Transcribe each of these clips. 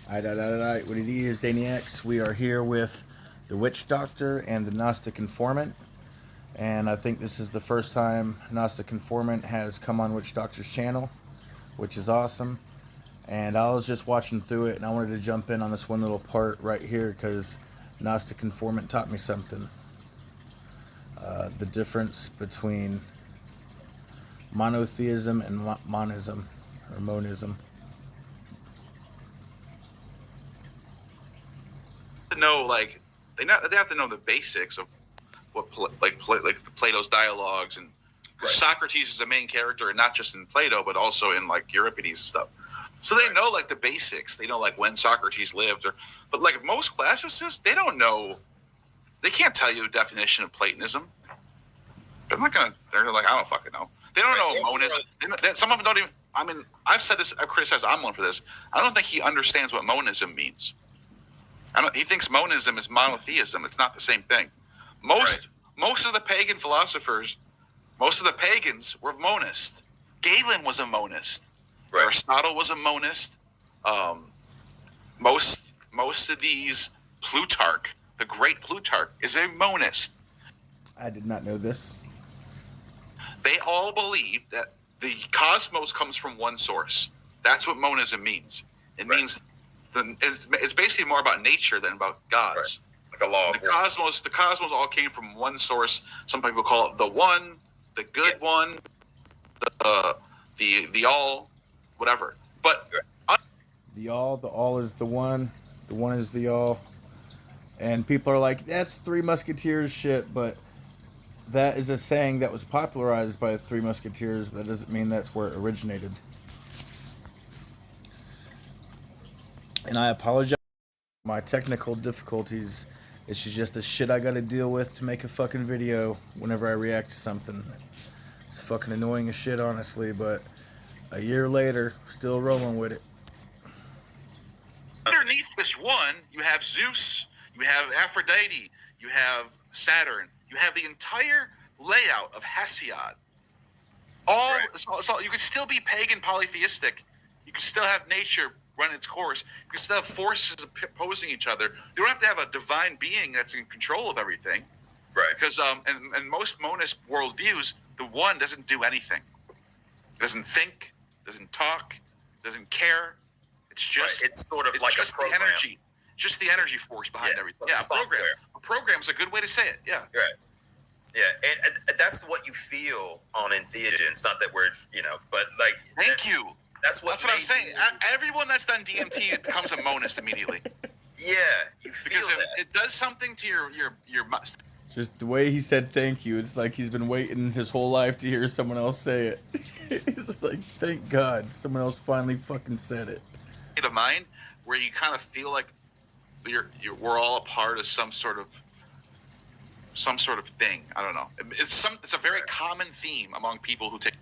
What it is, Daniacs. We are here with the Witch Doctor and the Gnostic Informant. And I think this is the first time Gnostic Informant has come on Witch Doctor's channel, which is awesome. And I was just watching through it, and I wanted to jump in on this one little part right here because Gnostic Informant taught me something. The difference between monotheism and monism, or monism. To know, like they have to know the basics of what Plato's dialogues, and right. Socrates is the main character, and not just in Plato, but also in like Euripides and stuff. So they know like the basics. They know like when Socrates lived, but like most classicists, they don't know. They can't tell you the definition of Platonism. They're not gonna. They're like, I don't fucking know. They don't know monism. Some of them don't even. I mean, I've said this. I've criticized Amon for this. I don't think he understands what monism means. He thinks monism is monotheism. It's not the same thing. Most of the pagan philosophers, most of the pagans were monist. Galen was a monist. Right. Aristotle was a monist. Most of these, Plutarch, the great Plutarch, is a monist. I did not know this. They all believe that the cosmos comes from one source. That's what monism means. It means it's basically more about nature than about gods. Right. Like a law. The cosmos all came from one source. Some people call it the one, the good one, the all, whatever. But the all is the one is the all. And people are like, that's Three Musketeers shit, but that is a saying that was popularized by the Three Musketeers, but that doesn't mean that's where it originated. And I apologize for my technical difficulties. It's just the shit I gotta deal with to make a fucking video whenever I react to something. It's fucking annoying as shit, honestly, but a year later, still rolling with it. Underneath this one, you have Zeus, you have Aphrodite, you have Saturn, you have the entire layout of Hesiod. So you can still be pagan polytheistic. You can still have nature run its course. You can still have forces opposing each other. You don't have to have a divine being that's in control of everything. Right. Because in most monist worldviews, the one doesn't do anything. It doesn't think, doesn't talk, doesn't care. It's just it's sort of like just a program. The energy. Just the energy force behind everything. Yeah, a program. A program's a good way to say it. Yeah. Right. Yeah, and that's what you feel on Entheogen. It's not that we're, but like. Thank you. That's what I'm saying. Everyone that's done DMT becomes a monist immediately. Yeah, you feel because that. It does something to your. Just the way he said thank you, it's like he's been waiting his whole life to hear someone else say it. It's just like, thank God, someone else finally fucking said it. Of mind, where you kind of feel like we're all a part of some sort of thing. I don't know. It's a very common theme among people who take.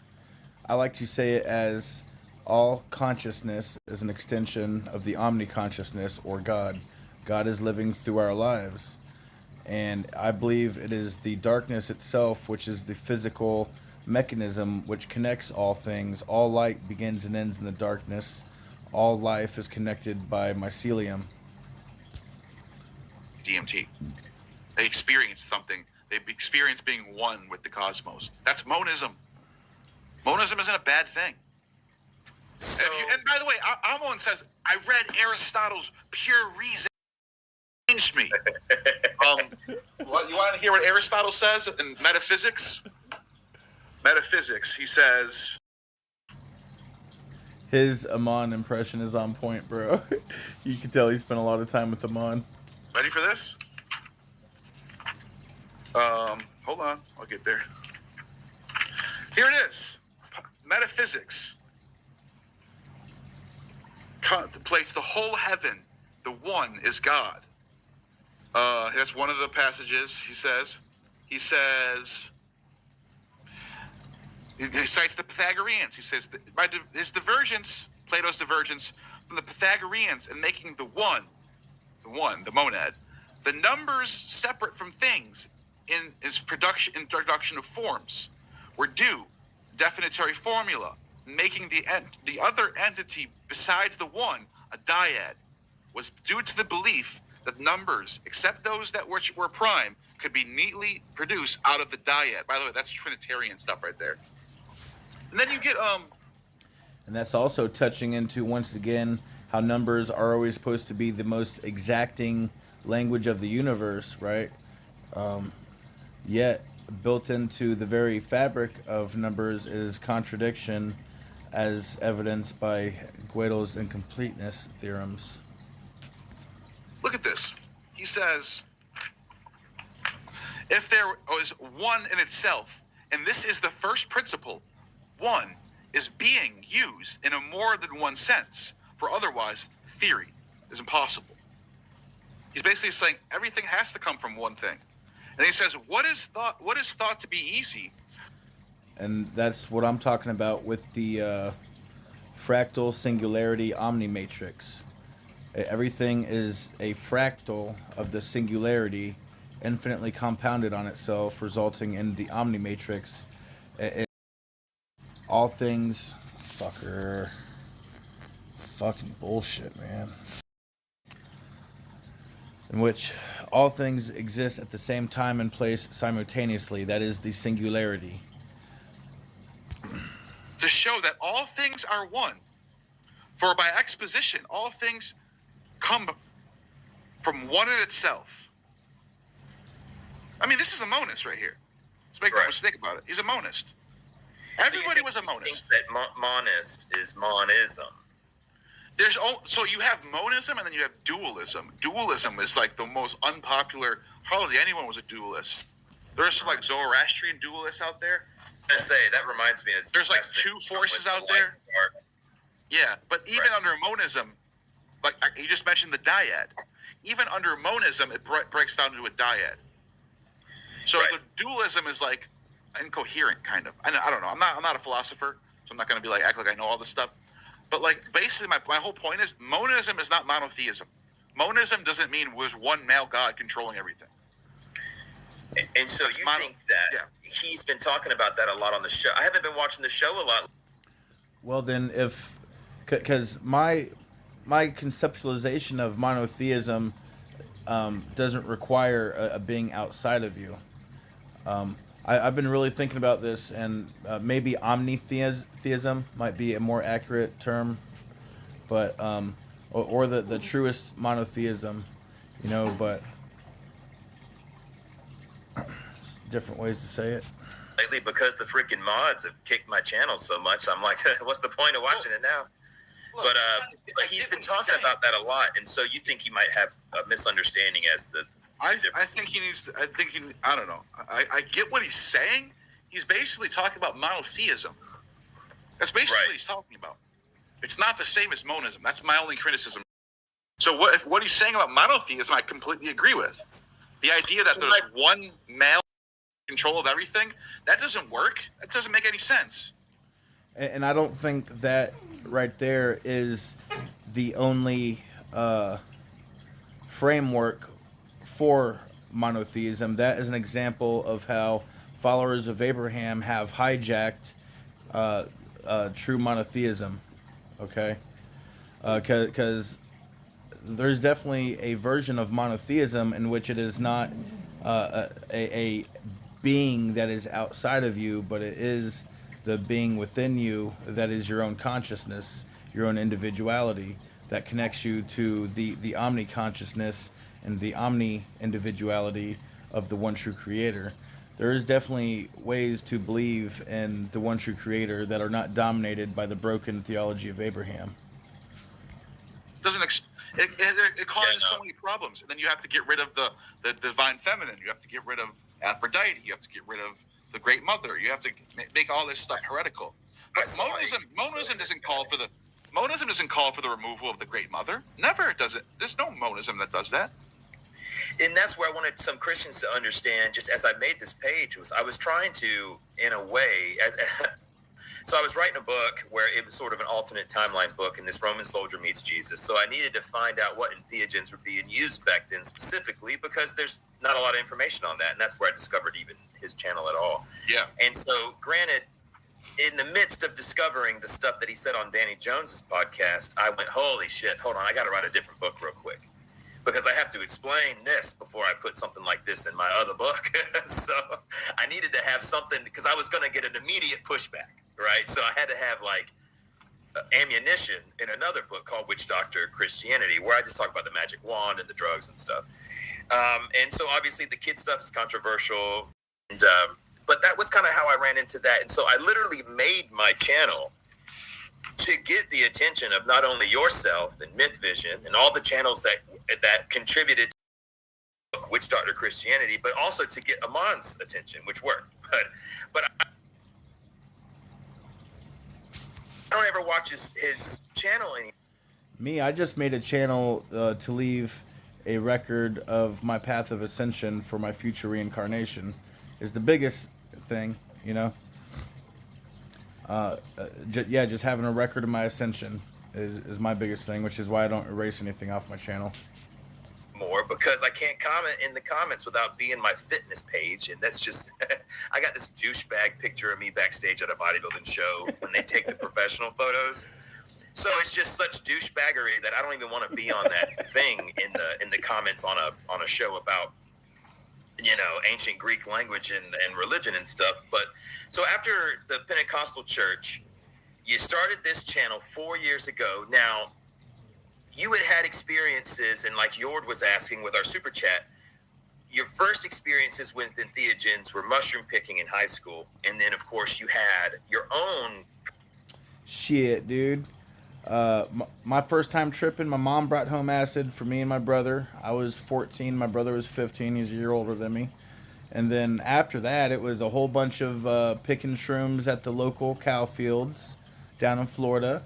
I like to say it as all consciousness is an extension of the omni-consciousness, or God. God is living through our lives. And I believe it is the darkness itself, which is the physical mechanism which connects all things. All light begins and ends in the darkness. All life is connected by mycelium. DMT. They experience something. They experience being one with the cosmos. That's monism. Monism isn't a bad thing. So, and by the way, Amon says, I read Aristotle's Pure Reason. Changed me. You want to hear what Aristotle says in Metaphysics? Metaphysics, he says... His Amon impression is on point, bro. You can tell he spent a lot of time with Amon. Ready for this? Hold on. I'll get there. Here it is. Metaphysics contemplates the whole heaven. The one is God. That's one of the passages he says. He cites the Pythagoreans. He says by his divergence, Plato's divergence from the Pythagoreans, and making the monad, the numbers separate from things in its introduction of forms were due definitory formula, making the other entity besides the one a dyad. was due to the belief that numbers, except those that were prime, could be neatly produced out of the dyad. By the way, that's Trinitarian stuff right there. And then you get And that's also touching into, once again, how numbers are always supposed to be the most exacting language of the universe, right? Yet, built into the very fabric of numbers is contradiction, as evidenced by Gödel's incompleteness theorems. look at this. He says, if there was one in itself, and this is the first principle, one is being used in a more than one sense, for otherwise theory is impossible. He's basically saying everything has to come from one thing. And he says, what is thought to be easy? And that's what I'm talking about with the fractal singularity omnimatrix. Everything is a fractal of the singularity, infinitely compounded on itself, resulting in the omnimatrix. All things, fucking bullshit, man. In which all things exist at the same time and place simultaneously. That is the singularity. To show that all things are one. For by exposition, all things come from one in itself. I mean, this is a monist right here. Let's make no mistake about it. He's a monist. Everybody was a monist. That monist is monism. So you have monism and then you have dualism. Dualism is like the most unpopular. Hardly anyone was a dualist. There's some like Zoroastrian dualists out there. I say that reminds me. There's like two forces out there. Yeah, but even under monism, like you just mentioned the dyad. Even under monism, it breaks down into a dyad. So the dualism is like incoherent, kind of. I don't know. I'm not a philosopher, so I'm not going to be like act like I know all this stuff. But like basically, my whole point is monism is not monotheism. Monism doesn't mean there's one male god controlling everything. And so you think that he's been talking about that a lot on the show. I haven't been watching the show a lot. Well, then because my conceptualization of monotheism doesn't require a being outside of you. I've been really thinking about this, and maybe omnitheism might be a more accurate term, but or the truest monotheism, but different ways to say it. Lately, because the freaking mods have kicked my channel so much, I'm like, what's the point of watching it now? Look, but he's been talking about that a lot, and so you think he might have a misunderstanding as the. I think he needs to. I don't know. I get what he's saying. He's basically talking about monotheism. That's basically what he's talking about. It's not the same as monism. That's my only criticism. So what he's saying about monotheism, I completely agree with. The idea that there's one male control of everything, that doesn't work. That doesn't make any sense. And I don't think that right there is the only framework for monotheism. That is an example of how followers of Abraham have hijacked true monotheism. Okay? Because there's definitely a version of monotheism in which it is not a being that is outside of you, but it is the being within you that is your own consciousness, your own individuality, that connects you to the omni-consciousness and the omni-individuality of the one true creator. There is definitely ways to believe in the one true creator that are not dominated by the broken theology of Abraham. It causes so many problems, and then you have to get rid of the divine feminine. You have to get rid of Aphrodite. You have to get rid of the Great Mother. You have to make all this stuff heretical. But monism doesn't call for the removal of the Great Mother. Never does it. There's no monism that does that. And that's where I wanted some Christians to understand. Just as I made this page, I was trying to, in a way. So I was writing a book where it was sort of an alternate timeline book, and this Roman soldier meets Jesus. So I needed to find out what entheogens were being used back then specifically, because there's not a lot of information on that. And that's where I discovered even his channel at all. Yeah. And so, granted, in the midst of discovering the stuff that he said on Danny Jones's podcast, I went, holy shit, hold on, I got to write a different book real quick because I have to explain this before I put something like this in my other book. So I needed to have something because I was going to get an immediate pushback, right? So I had to have like ammunition in another book called Witch Doctor Christianity, where I just talk about the magic wand and the drugs and stuff. And so obviously the kid stuff is controversial, and but that was kind of how I ran into that. And so I literally made my channel to get the attention of not only yourself and Myth Vision and all the channels that contributed to Witch Doctor Christianity, but also to get Amon's attention, which worked. But I don't ever watch his channel anymore. Me, I just made a channel to leave a record of my path of ascension for my future reincarnation. Is the biggest thing, you know. Just having a record of my ascension is my biggest thing, which is why I don't erase anything off my channel. More because I can't comment in the comments without being my fitness page, and that's just I got this douchebag picture of me backstage at a bodybuilding show when they take the professional photos. So it's just such douchebaggery that I don't even want to be on that thing in the comments on a show about, you know, ancient Greek language and religion and stuff. But so after the Pentecostal church, you started this channel 4 years ago. Now, you had experiences, and like Jord was asking with our super chat, your first experiences with entheogens were mushroom picking in high school. And then, of course, you had your own. Shit, dude. My first time tripping, my mom brought home acid for me and my brother. I was 14. My brother was 15. He's a year older than me. And then after that, it was a whole bunch of picking shrooms at the local cow fields down in Florida.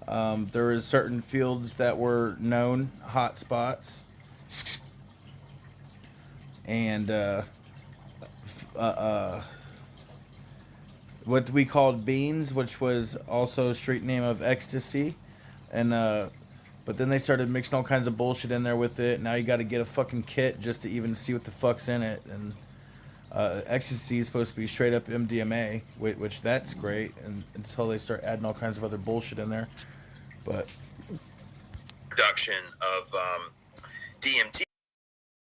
There was certain fields that were known hot spots. And what we called beans, which was also a street name of ecstasy. And but then they started mixing all kinds of bullshit in there with it. Now you got to get a fucking kit just to even see what the fuck's in it. And ecstasy is supposed to be straight up MDMA, which that's great. And until they start adding all kinds of other bullshit in there. But production of DMT.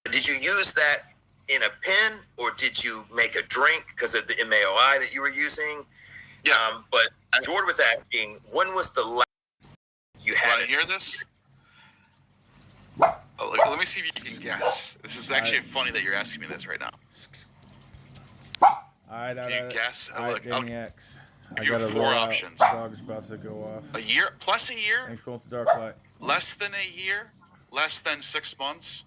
Did you use that in a pen, or did you make a drink because of the MAOI that you were using? Yeah. But Jord was asking, when was the last you had? Want to hear this? Oh, let me see if you can guess. This is actually funny that you're asking me this right now. All right, Can you guess? All right, I'll Danny X. give you 4 options. Dog's about to go off. A year, plus a year, Thanks for going to dark light. less than a year, less than 6 months,